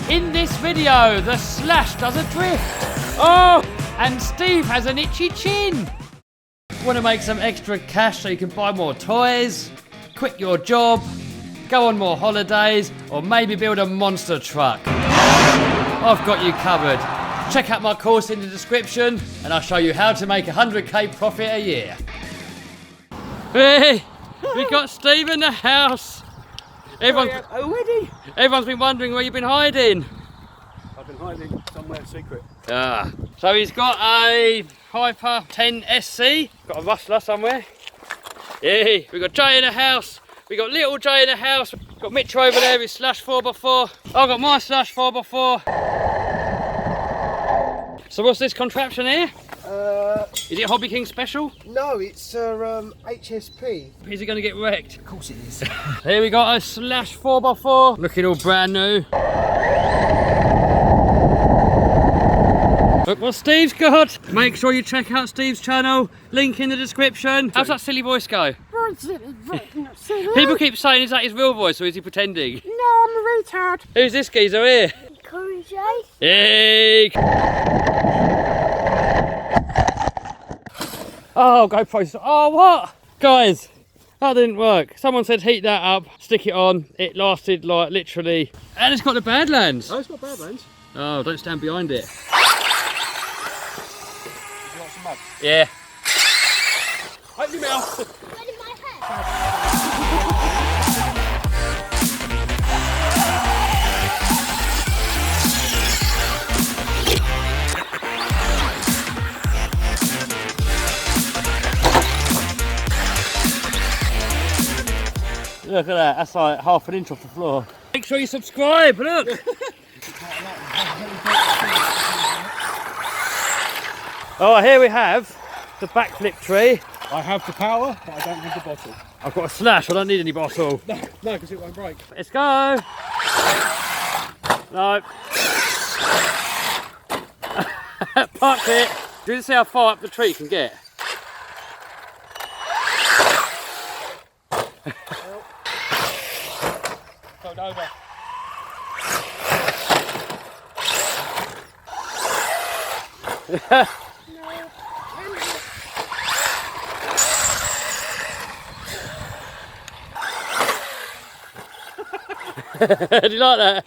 In this video, the Slash does a drift. Oh, and Steve has an itchy chin. Want to make some extra cash so you can buy more toys, quit your job, go on more holidays, or maybe build a monster truck? I've got you covered. Check out my course in the description and I'll show you how to make 100k profit a year. Hey, we got Steve in the house. Everyone's been wondering where you've been hiding. I've been hiding somewhere secret. So he's got a Hyper 10 SC, got a Rustler somewhere. Yeah, we got Jay in the house. We got little Jay in the house. Got Mitch over there with Slash 4x4. I've got my Slash 4x4. So what's this contraption here? Is it Hobby King special? No, it's HSP. Is it going to get wrecked? Of course it is. Here we got a Slash 4x4. Looking all brand new. Look what Steve's got. Make sure you check out Steve's channel. Link in the description. How's that silly voice go? People keep saying, is that his real voice or is he pretending? No, I'm a retard. Who's this geezer here? Courage. Hey! Oh, GoPro. Oh, what? Guys, that didn't work. Someone said heat that up, stick it on. It lasted like literally. And it's got the Badlands. Oh, it's got Badlands. Oh, don't stand behind it. Would you like some mud? Yeah. Open your mouth. Right in my head. Look at that, that's like half an inch off the floor. Make sure you subscribe, look! Oh, here we have the backflip tree. I have the power, but I don't have the bottle. I've got a Slash, I don't need any bottle. No, because it won't break. Let's go! No. Park it. Do you see how far up the tree you can get? Hold over. Do you like that?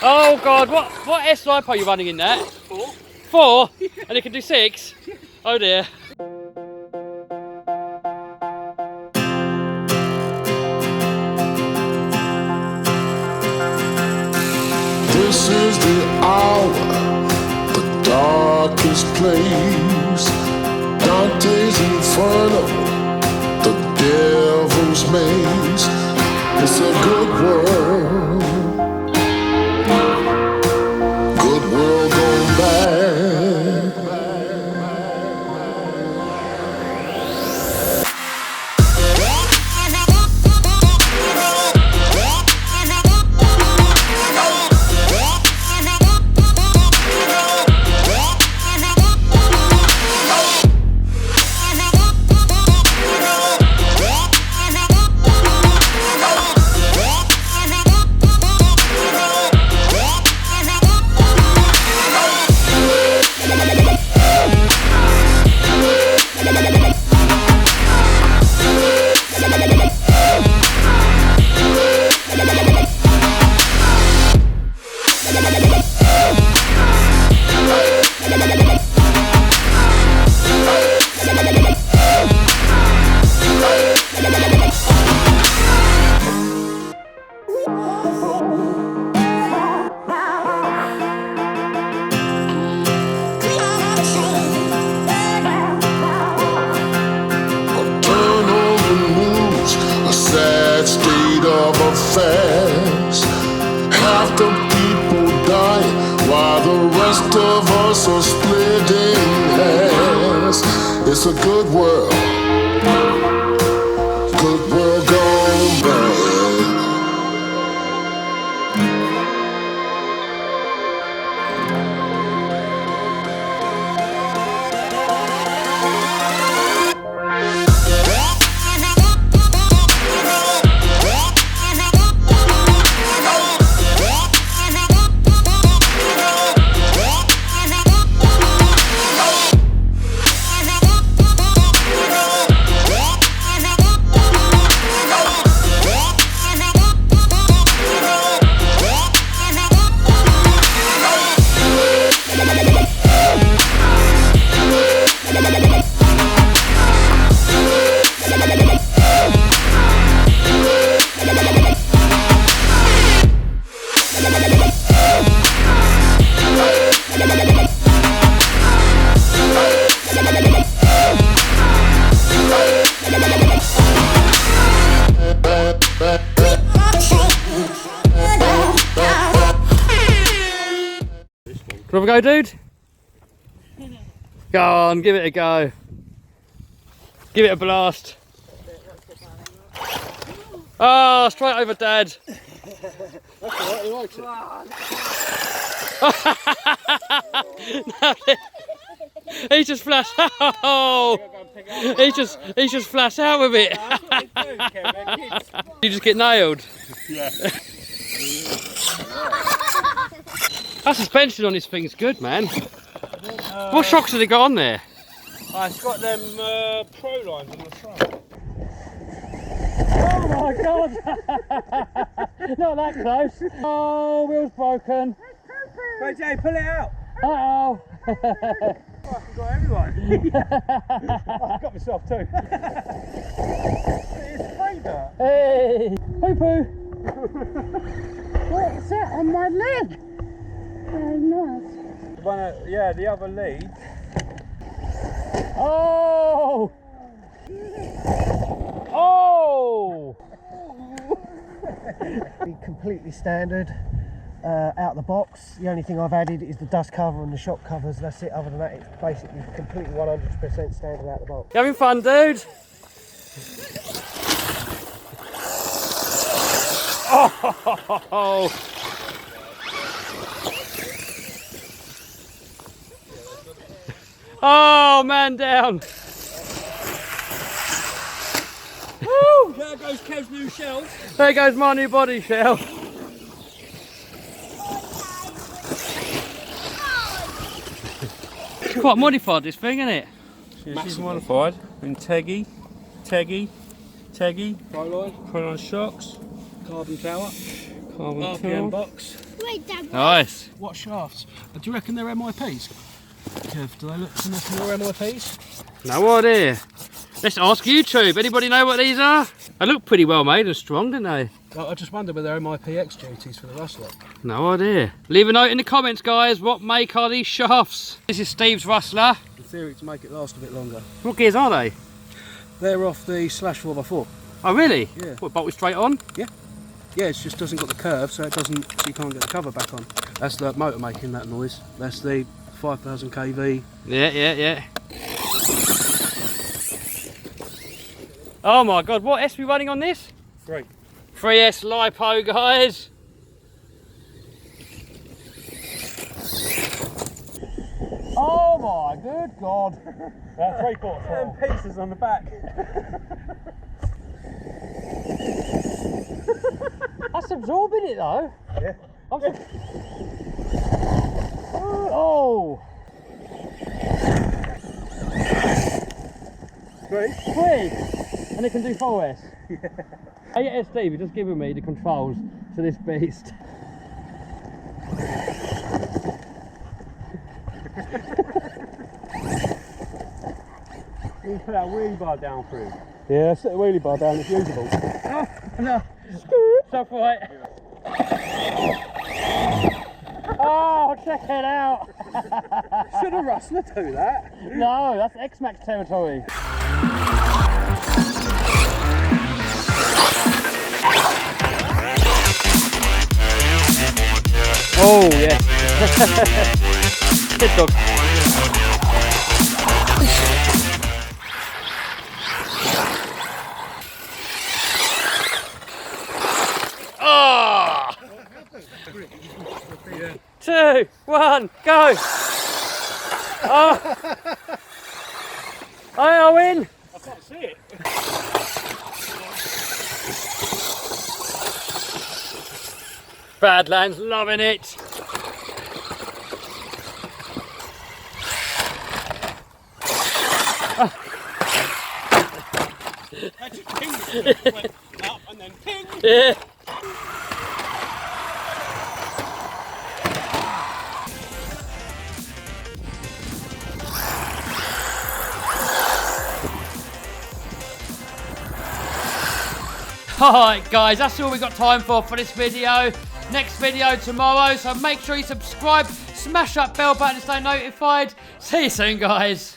Oh God, what S-Lipe are you running in that? 4. 4? And it can do 6? Oh dear. This is the hour, the darkest place. Dante's Inferno, the devil's maze. It's a good world, good world gone bad. Affairs. Half the people dying while the rest of us are splitting hairs. It's a good world gone bad. Have a go, dude. Go on, give it a go. Give it a blast. Oh, straight over Dad. That's alright, he likes it. No, he just flashed. Oh, he's just flashed out with it. You just get nailed. Yeah. That suspension on this thing's good, man. What shocks have they got on there? It's got them pro lines on the front. Oh my god! Not that close. Oh, wheel's broken. Hey Jay, pull it out. Uh-oh. I got everyone. I've got myself too. It's free dirt. Hey! Poo-poo! What's that on my leg? Oh, nice. Yeah, the other lead. Oh! Oh! Completely standard, out the box. The only thing I've added is the dust cover and the shock covers. That's it. Other than that, it's basically completely 100% standard out the box. You having fun, dude? Oh! Oh, man down. Woo! There goes Kev's new shells. There goes my new body shell. It's quite modified, this thing, isn't it? She's modified. In Teggy, Pro-line shocks, carbon tower, RPM box. Wait, Dad. Nice. What shafts? Do you reckon they're MIPs? Kev, do they look enough more MIPs? No idea. Let's ask YouTube. Anybody know what these are? They look pretty well made and strong, don't they? I just wonder whether they're MIPX duties for the Rustler. No idea. Leave a note in the comments, guys. What make are these shafts? This is Steve's Rustler. In theory, to make it last a bit longer. What gears are they? They're off the Slash 4x4. Oh, really? Yeah. What, bolted straight on? Yeah, it just doesn't got the curve, so it doesn't. So you can't get the cover back on. That's the motor making that noise. That's the 5,000 kV. Yeah. Oh my god, what S are we running on this? 3S LiPo, guys. Oh my good god. That's 3/4 pieces on the back. That's absorbing it though. Yeah. Oh. Three. And it can do 4S. Yeah. Hey, Steve, you've just given me the controls to this beast. You put that wheelie bar down through. Yeah, set the wheelie bar down. It's usable. No. Stop right. Oh, check it out. Should a Rustler do that? No, that's X-Max territory. Oh, yes. Good dog. Oh! 2, 1, go! Oh! I win! I can't see it. Badlands loving it. I just pinged it. Went up and then ping. Yeah. Alright guys, that's all we got time for this video. Next video tomorrow, so make sure you subscribe, smash that bell button to stay notified. See you soon guys.